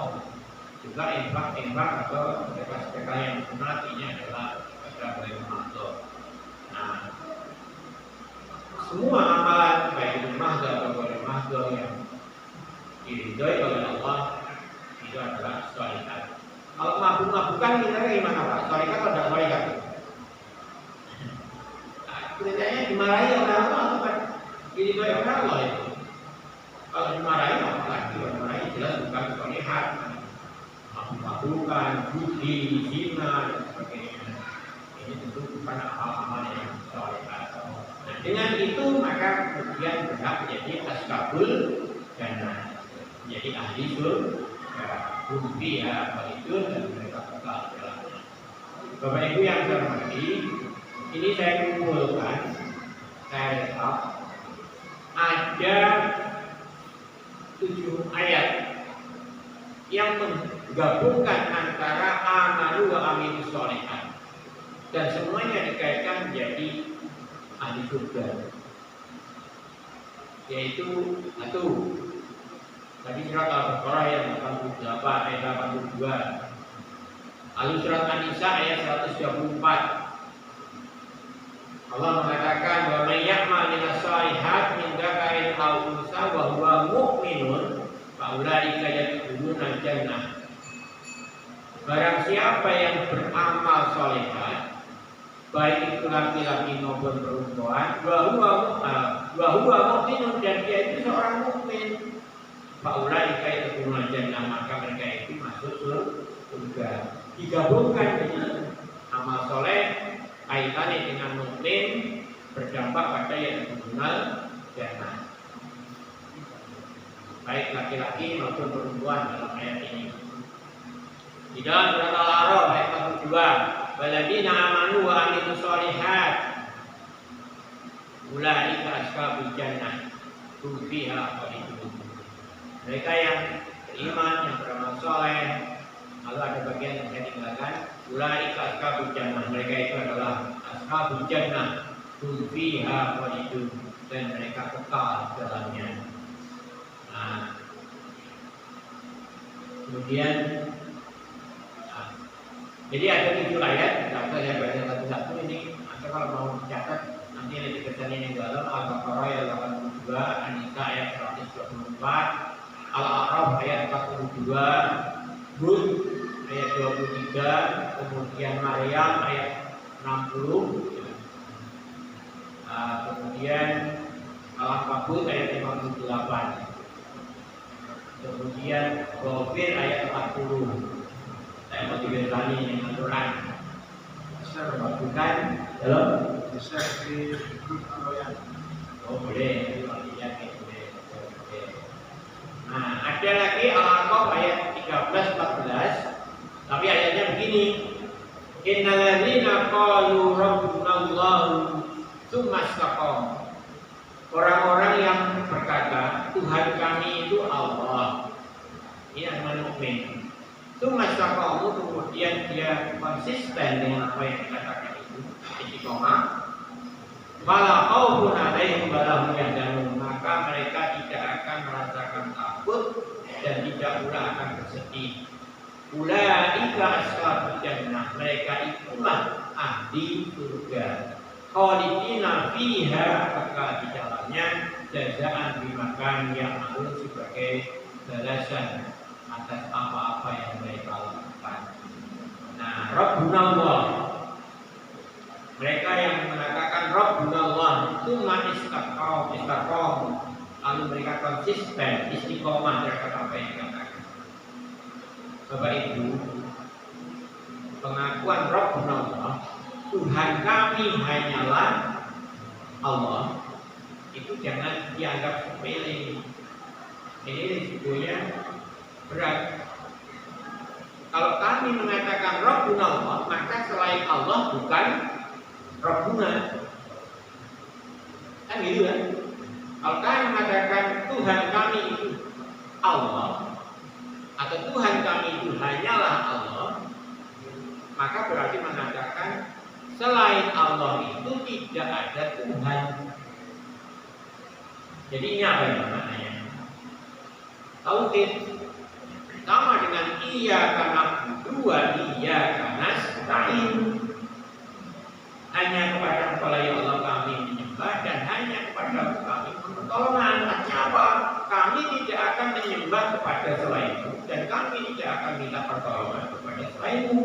juga infak atau sedekah yang sunat, ini adalah ibadah baru atau. Nah, semua amalan baik itu mahdo atau baru mahdo yang diridhoi oleh Allah itu adalah sholihat. Kalau mabuk-mabukan kita gimana Pak? Sholihat atau tidak sholihat? Perintahnya dimarahi oleh Allah atau kan? Diridhoi oleh Allah itu. Kalau dimarahi apalagi dimarahi jelas bukan sholihat. Mabuk-mabukan, judi, zina dan sebagainya. Ini tentu bukan hal-hal yang sholihat. Nah, dengan itu maka kemudian berhak menjadi ashabul jannah, menjadi ahli surga. Bukti ya, walaupun dan mereka kekal dalamnya. Bapak Ibu yang saya hormati, ini saya kumpulkan, saya rekap ada 7 ayat yang menggabungkan antara amanu wa amilus sholihat dan semuanya dikaitkan menjadi ahli surga. Yaitu satu, tadi surat Al-Baqarah ayat 88 ayat 82. Lalu surat An-Nisa ayat 124. Allah mengatakan wa may ya'mal minas shalihat min dzakarin aw unsa wa huwa mu'minun fa ulaika yadkhuluna jannah. Barang siapa yang beramal sholihat, baik itu laki-laki maupun perempuan, wa huwa mu'minun, dan dia itu seorang mukmin, Faulai kaya keturunan jannah, maka mereka itu masuk surga. Digabungkan dengan amal soleh, kaitannya dengan mukmin, berdampak pada yang keturunan jannah. Baik laki-laki maupun perempuan dalam ayat ini. Di dalam surat Al-A'raf ayat 42, waladina amanu wa amilus sholihat, ulaika ashabul jannah, hum fiha khalidun. Mereka yang beriman, yang beramal soleh, lalu ada bagian yang saya tinggalkan, ulaika ashabul jannah, mereka itu adalah ashabul jannah, hum fiha khalidun, dan mereka kekal dalamnya. Nah, kemudian jadi ada 7 ayat, tidak usah saya baca satu-satu. Ini Anda kalau mau mencatat nanti ada dikatakan yang dalam Al-Baqarah ayat 82, An-Nisa ayat 124, Al-A'raf ayat 42, Hud ayat 23, kemudian Maryam ayat 60, kemudian Al-Ankabut ayat 58, kemudian Ghafir ayat 40. Saya mau diberi dengan Quran. Saya bukan dalam bisa di grup yang boleh. Nah, ada lagi Al-A'raf ayat 13-14, tapi ayatnya begini. Innal ladzina qalu rabbunallahu tsumma istaqamu. Orang-orang yang berkata Tuhan kami itu Allah. Ini orang mukmin. Tsumma istaqamu, kemudian dia konsisten dengan apa yang dikatakan itu, istiqomah. Fala khaufun 'alaihim wa la hum yahzanun, maka mereka tidak akan merasakan takut dan tidak pula akan bersedih. Ulaika ashabul jannah, mereka itulah ahli surga. Khalidina fiha, maka di dalamnya jazaan bimakan yang malu sebagai balasan atas apa-apa yang mereka lakukan. Nah, Rabbunallah, mereka yang mengatakan Rabbunallah, Tuma istiqom, lalu mereka konsisten, istiqomah terhadap apa yang dikatakan. Bapak Ibu, pengakuan Rabbuna Allah, Tuhan kami hanyalah Allah, itu jangan dianggap sepele. Ini risikonya berat. Kalau kami mengatakan Rabbuna Allah, maka selain Allah bukan Rabbuna. Kan gitu kan? Kalau kami mengatakan Tuhan kami itu Allah, atau Tuhan kami itu hanyalah Allah, maka berarti mengatakan selain Allah itu tidak ada Tuhan. Jadi ini apa yang maknanya? Tauhid sama dengan iyyaka na'budu wa iyyaka nasta'in. Hanya kepada Engkau ya Allah kami menyembah, dan hanya kepada kami pertolongan. Artinya apa? Kami tidak akan menyembah kepada selainmu, dan kami tidak akan minta pertolongan kepada selainmu,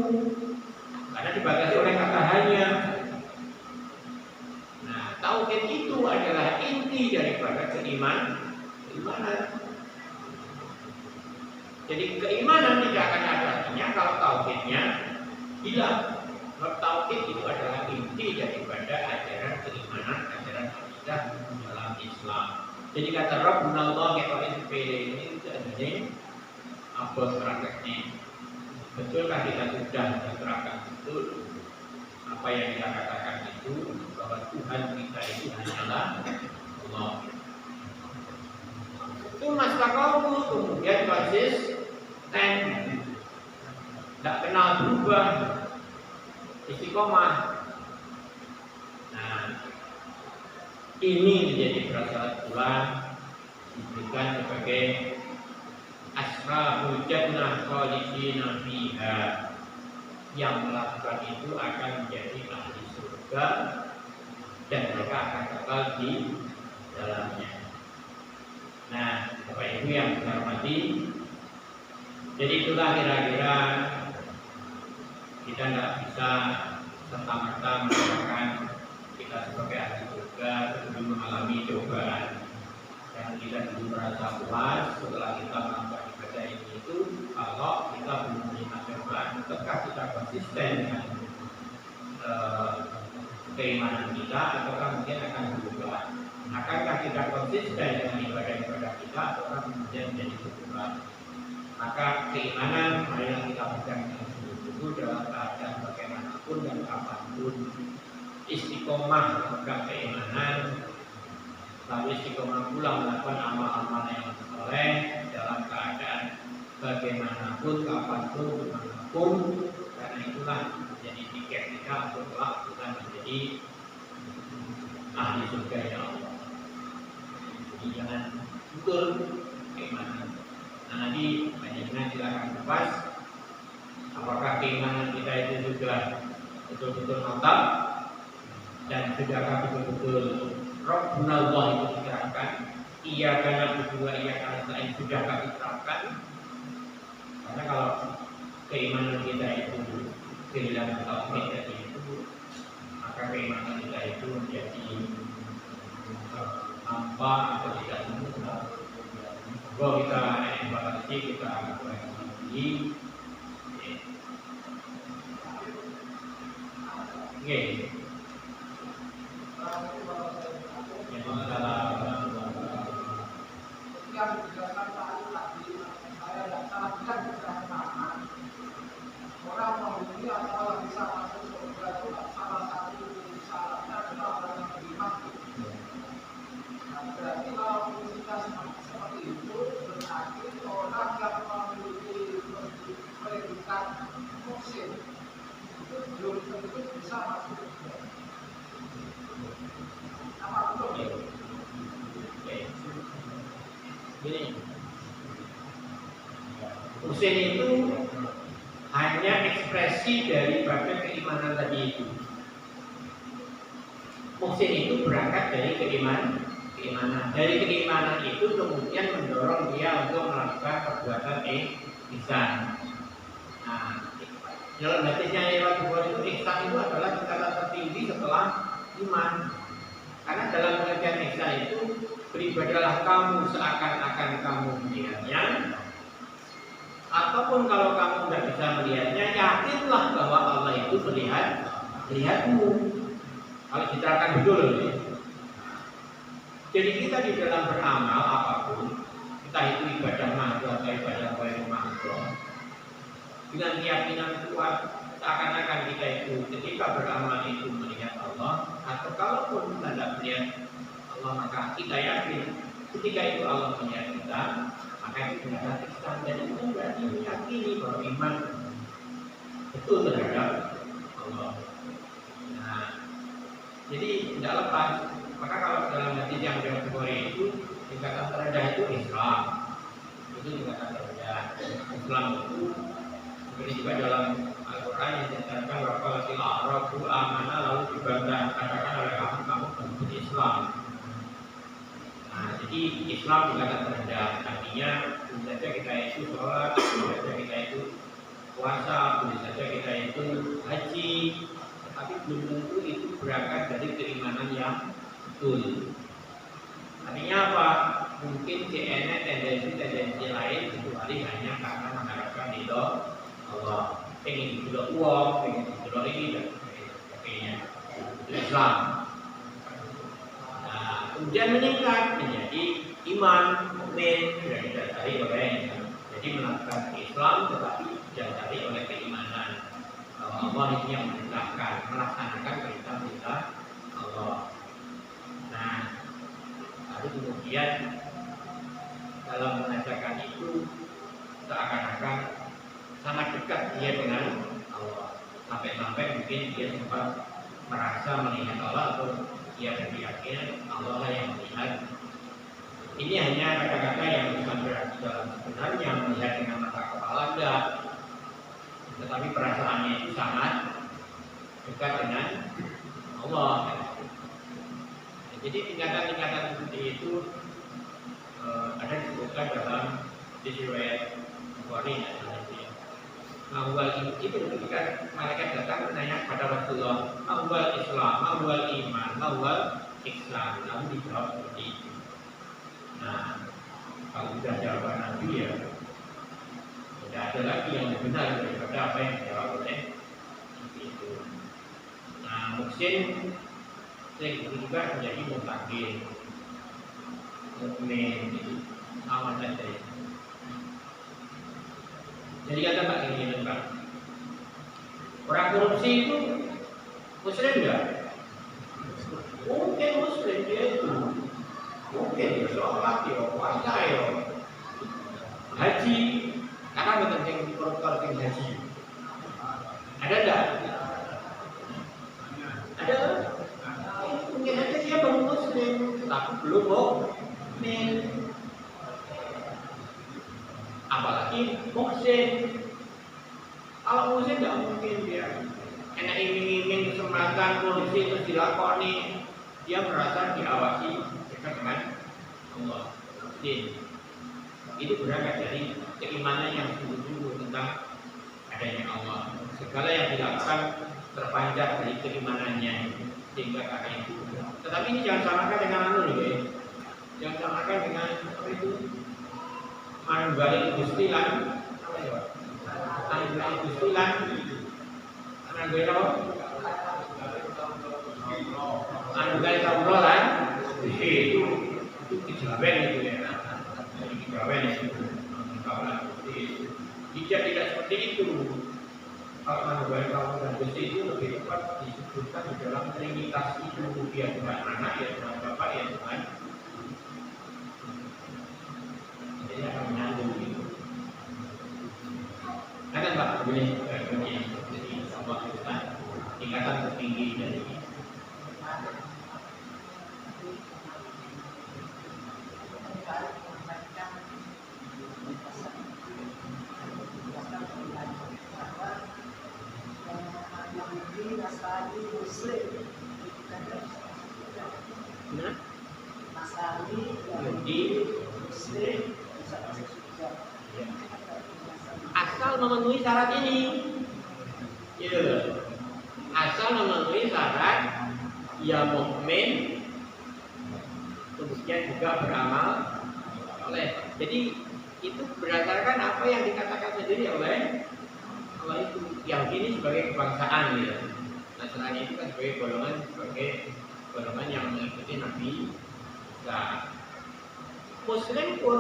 karena dibatasi oleh kata hanya. Nah, tauhid itu adalah inti daripada keimanan. Jadi keimanan tidak akan ada artinya kalau tauhidnya hilang. Tauhid itu adalah inti daripada ajaran keimanan, ajaran akidah dalam Islam. Jadi kata Rabbuna Allah yang ini apa prakteknya? Betulkah kita sudah menerapkan betul apa yang kita katakan itu, bahwa Tuhan kita itu hanyalah Allah. Itu masalah kamu kemudian konsisten, tidak kenal berubah, istiqomah. Nah, ini menjadi prasyarat pula diberikan sebagai ashabul jannah khalidina fiha, yang melakukan itu akan menjadi ahli surga dan mereka akan kekal di dalamnya. Nah, Bapak Ibu yang saya hormati, jadi itulah kira-kira kita tidak bisa serta-merta mengatakan kita sebagai ahli surga sebelum mengalami cobaan. Dan kita dulu merasa puas setelah kita melakukan ibadah ini itu, kalau kita belum menerima cobaan, tetap kita konsisten dengan keimanan kita, ataukah mungkin akan berubah? Akankah kita konsisten dengan ibadah-ibadah kita, ataukah kemudian menjadi berubah? Maka keimanan marilah kita pegang dengan sungguh-sungguh dalam keadaan bagaimanapun dan kapanpun. Istiqomah pegang keimanan, lalu istiqomah pula melakukan amal-amal yang soleh dalam keadaan bagaimanapun, kapanpun, dimanapun. Karena itulah menjadi tiket kita untuk kelak kita menjadi ahli surga ya Allah. Jadi jangan betul keimanan. Nah, nanti banyak silakan kupas apakah keimanan kita itu sudah betul-betul mantap dan sudahkah betul-betul Rabbuna Allah itu diterapkan, iyyaka na'budu wa iyyaka nasta'in sudahkah diterapkan. Karena kalau keimanan kita itu kehilangan tauhid tadi itu, maka keimanan kita itu menjadi hampa atau tidak sempurna. Bahwa kita evaluasi, kita lagi. Oke. Yang masalah yang dijelaskan tadi, saya tidak salah bilang keterangan orang menghuni atau bisa masuk surga itu salah satu syaratnya adalah orang yang beriman. Nah, berarti kalau kita seperti itu berarti orang yang memiliki pendidikan muslim itu belum tentu bisa masuk surga. Apa betul? Gini, muhsin itu hanya ekspresi daripada keimanan tadi itu. Muhsin itu berangkat dari keimanan. Dari keimanan itu kemudian mendorong dia untuk melakukan perbuatan ihsan. Nah, dalam hadisnya lewat Bukhari itu ihsan itu adalah tingkatan tertinggi setelah iman. Karena dalam pengertian ihsan itu beribadahlah kamu seakan-akan kamu melihatnya, ataupun kalau kamu tidak bisa melihatnya, yakinlah bahwa Allah itu melihatmu. Kalau diterangkan betul ya. Jadi kita di dalam beramal apapun, entah itu ibadah mahdoh atau ibadah ghairi mahdoh, dengan keyakinan kuat seakan-akan kita itu ketika beramal itu melihat Allah, atau kalaupun kita tidak melihat Allah, maka kita yakin ketika itu Allah melihat kita, maka itu adalah ihsan. Dan itu berarti meyakini bahwa iman betul terhadap Allah. Nah, jadi tidak lepas. Maka kalau dalam hadis yang Bukhari itu tingkatan terendah itu Islam, itu tingkatan terendah. Islam itu seperti juga dalam Al-Quran yang dinyatakan bahwa sila Arabu amanah lalu dibantah katakan oleh kamu berikut Islam. Nah, jadi Islam tingkatan terendah, artinya boleh saja kita itu sholat, boleh saja kita itu puasa, boleh saja kita itu haji, tapi belum tentu itu berangkat dari keimanan yang betul. Artinya apa? Mungkin CNN tendensi lain kecuali hanya karena mengharapkan itu Allah, pengen dulu uang, pengen dulu ini dan sebagainya. Islam. Nah, kemudian meningkat menjadi iman, mukmin yang didasari oleh jadi melakukan Islam tetapi didasari oleh keimanan bahwa Allah itu yang memerintahkan, melaksanakan perintah-perintah Allah. Nah, lalu kemudian dalam mengajarkan itu seakan-akan sangat dekat dia dengan Allah, sampai-sampai mungkin dia sempat merasa melihat Allah atau dia berkeyakinan Allah lah yang melihat. Ini hanya kata-kata yang bukan berarti dalam sebenarnya melihat dengan mata kepala enggak, tetapi perasaannya itu sangat dekat dengan Allah. Jadi tingkatan-tingkatan seperti itu ada disebutkan dalam riwayat Bukhari. Mahwal itu ketika malaikat datang menanya kepada Rasulullah, mahwal Islam, mahwal iman, mahwal ihsan. Lalu dijawab seperti itu. Nah, kalau sudah jawaban Nabi ya tidak ada lagi yang benar daripada apa yang dijawab oleh itu. Nah, muksin itu juga menjadi mutakin, mukmin itu sama saja. Jadi kata Pak ini Pak, orang korupsi itu muslim enggak? Mungkin muslim dia itu, mungkin dia sholat ya, puasa ya, haji, karena bukan yang koruptor yang haji. Ada enggak? Ada. Mungkin saja dia baru muslim, tapi belum mukmin. Apalagi muksin. Kalau muksin tidak mungkin dia enak iming-iming kesempatan korupsi terus dilakoni, dia merasa diawasi dekat dengan Allah. Itu berangkat dari keimanan yang sungguh-sungguh tentang adanya Allah. Segala yang dilakukan terpancar dari keimanannya sehingga karena itu. Tetapi ini jangan samakan dengan ya. Jangan samakan dengan apa itu? Manunggal Gustilan, apa ya? Manunggal Gustilan, manunggal Kaurolan, itu kejawen itu ya, kejawen itu, tidak seperti itu. Kalau manunggal Kaurolan Gusti itu lebih tepat disebutkan di dalam trinitas itu, dia Tuhan anak, ya Tuhan Bapa, ya Tuhan. Jadi akan menyambung itu. Kan Pak, boleh begini. Jadi Allah kita tingkatan tertinggi dari asal memenuhi syarat ini, ya. Asal memenuhi syarat, ya mukmin, kemudian juga beramal oleh. Jadi itu berdasarkan apa yang dikatakan sendiri oleh Allah itu. Yang ini sebagai kebangsaan ya. Nasrani itu kan sebagai golongan yang mengikuti Nabi. Nah, Muslim pun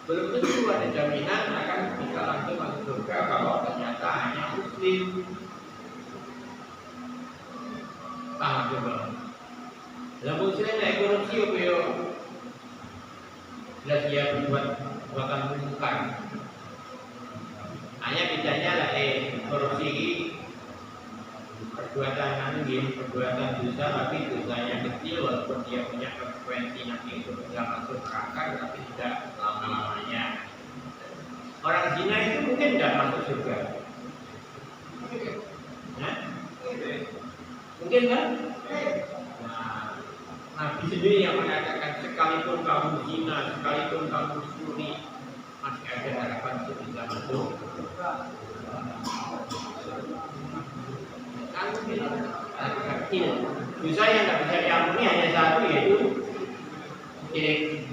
belum tentu ada jaminan akan bisa langsung masuk surga kalau ternyata hanya Muslim. Paham juga? Dalam Muslim naik korupsi apa yo? Jelas dia berbuat perbuatan munkar. Hanya bedanya lah korupsi perbuatan dosa, tapi dosanya kecil walaupun dia punya konsekuensi nanti itu bisa masuk neraka tapi tidak lama-lamanya. Orang zina itu mungkin tidak masuk surga. Nah, mungkin kan? Nah, Nabi sendiri yang mengatakan sekalipun kamu zina, sekalipun kamu curi, masih ada harapan untuk bisa masuk. Kecil. Dosa yang tidak bisa diampuni hanya satu, yaitu syirik.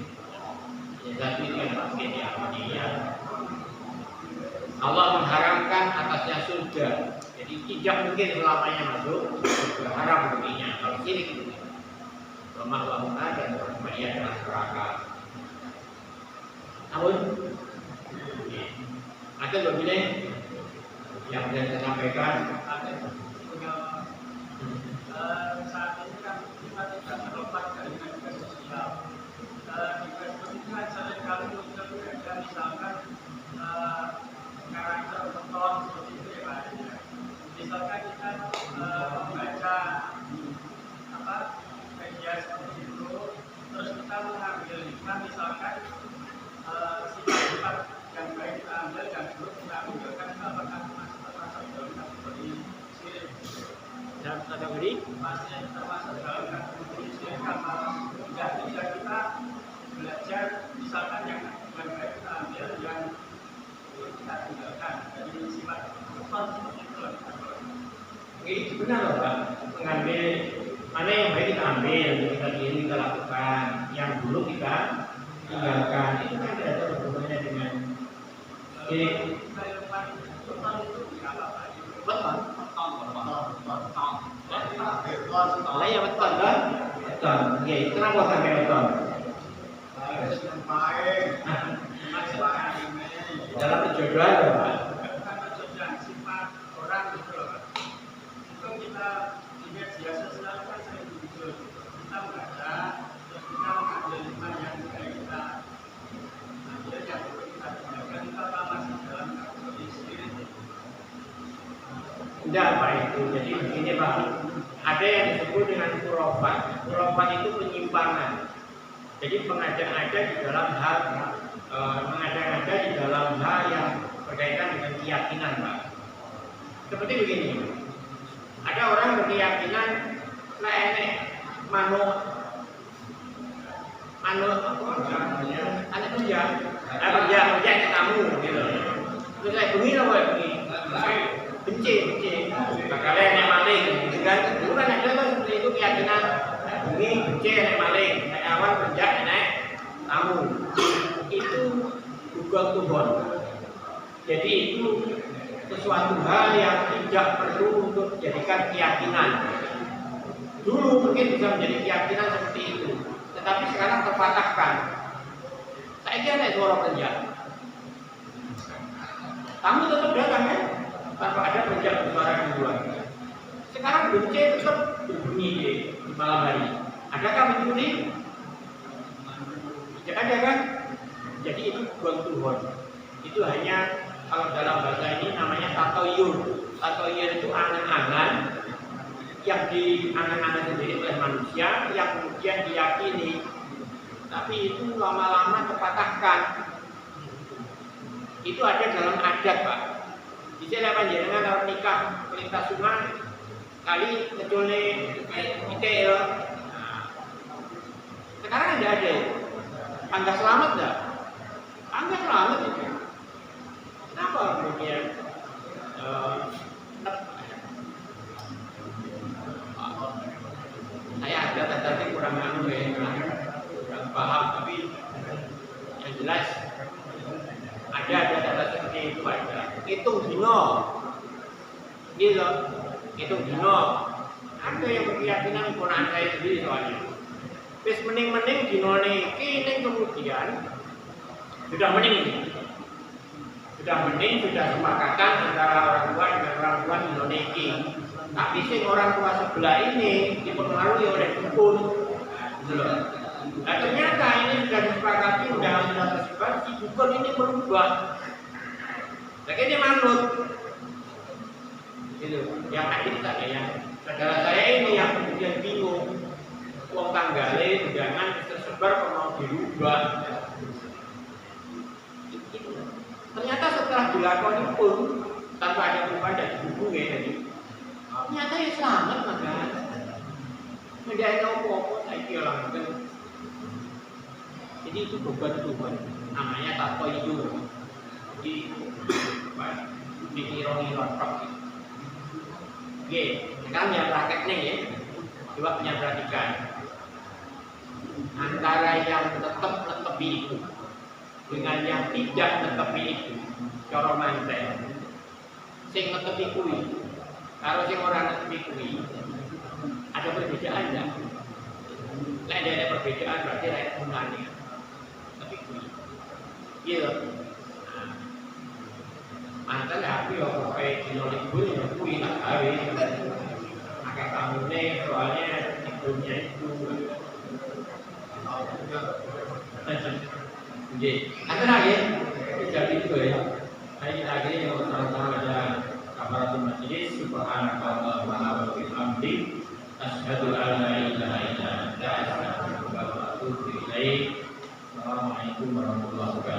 Hanya satu itu yang tidak bisa diampuni ya. Allah mengharamkan atasnya surga. Jadi tidak mungkin selamanya masuk surga, haram baginya kalau syirik itu. Lemah lamuna dan bermain dalam neraka. Namun, ada berbeda yang saya sampaikan. Saat ini kan kita tidak terlepas dari media sosial. Di Facebook itu kan seringkali muncul ada misalkan karakter beton seperti itu ya Pak. Misalkan kita membaca media seperti itu, terus kita mengambil hikmah misalkan sifat-sifat yang baik kita ambil dan buruk kita ambilkan, itu apakah masih termasuk dalam kategori syirik? Dalam kategori Masih termasuk dalam kategori syirik apa tidak? Bisa kita belajar misalkan yang baik kita ambil, yang buruk kita tinggalkan dari sifat beton seperti itu. ini benar loh Pak, mengambil mana yang baik kita ambil, kita diri kita lakukan, yang dulu kita tinggalkan. Itu kan tidak ada hubungannya dengan syirik. Beton. Lah ya beton kan? Beton. Ya, kenapa sampai beton? Dalam perjodohan loh Pak. Sifat orang gitu loh Pak. Itu kita di media sosial kan sering muncul. Kita membaca, terus kita mengambil hikmah yang baik kita ambil, yang buruk kita tinggalkan. Kita masih dalam kategori syirik. Tidak Pak itu. Jadi begini Pak, ada yang disebut dengan khurafat. Khurafat itu penyimpangan. Jadi mengada-ngada di dalam hal yang berkaitan dengan keyakinan Pak. Seperti begini, ada orang berkeyakinan lah enek manuk anak kerja kamu gitu. Terus saya bengi lah Pak, benci. Makanya enek maling, gitu kan? Dulu kan ada kan seperti itu keyakinan. Bengi benci enek maling, enek awan kerja enek kamu. Itu bukan Tuhan. Jadi itu sesuatu hal yang tidak perlu untuk dijadikan keyakinan. Dulu mungkin bisa menjadi keyakinan seperti itu, tetapi sekarang terpatahkan. Saya kira naik suara kerja. Kamu tetap datang kan, tanpa ada kerja suara kedua. Sekarang benci tetap berbunyi di malam hari. Adakah mencuri? Tidak ada kan? Jadi itu bukan Tuhan. Itu hanya kalau dalam bahasa ini namanya tatoyur. Tatoyur itu angan-angan yang diangan-angan sendiri oleh manusia yang kemudian diyakini, tapi itu lama-lama terpatahkan. Itu ada dalam adat Pak. Bisa dapat jenengan kalau nikah perintah sunah kali ngejolne ite ya. Sekarang ada. Angga selamat enggak? Angga selamat itu. Kenapa kemudian saya ada tadi kurang kurang anu ya, kurang paham, tapi yang jelas ada data seperti itu ada. Hitung dino, gitu, hitung dino. Ada yang berkeyakinan keponakan saya sendiri soalnya. Terus mending dino ini kemudian sudah mending, sudah sepakatan antara orang tua dengan orang tua dino ini. Tapi sing orang tua sebelah ini dipengaruhi oleh dukun. Nah ternyata ini sudah disepakati, sudah tersebar, si dukun ini berubah. Lagi dia manut. Gitu. Yang tadi tanya yang saudara saya ini yang kemudian bingung. Uang tanggale jangan tersebar mau dirubah. Ternyata setelah dilakoni pun tanpa ada perubahan dan dihubungi tadi. Ternyata ya selamat maka tidak tahu apa-apa saya kira jadi itu beban Tuhan namanya takwa itu di irong-irong oke sekarang yang prakteknya ya coba punya perhatikan antara yang tetap netepi itu dengan yang tidak netepi itu cara manten sing netepi kuwi kalau sing orang netepi kuwi ada perbedaan enggak? Lah ada perbedaan berarti ada hubungannya. Tapi kuwi. Iya. Mantan aku yo pokoke dino libur yo kuwi tak gawe. Akeh tamune soalnya hidupnya itu. Nggih. Ada lagi? Jadi itu ya. Saya lagi yang sama-sama ada Kafaratul Majlis subhanallah wa bihamdi asyhadu an la ilaha illa anta astaghfiruka wa atubu ilaik. Assalamualaikum warahmatullahi wabarakatuh.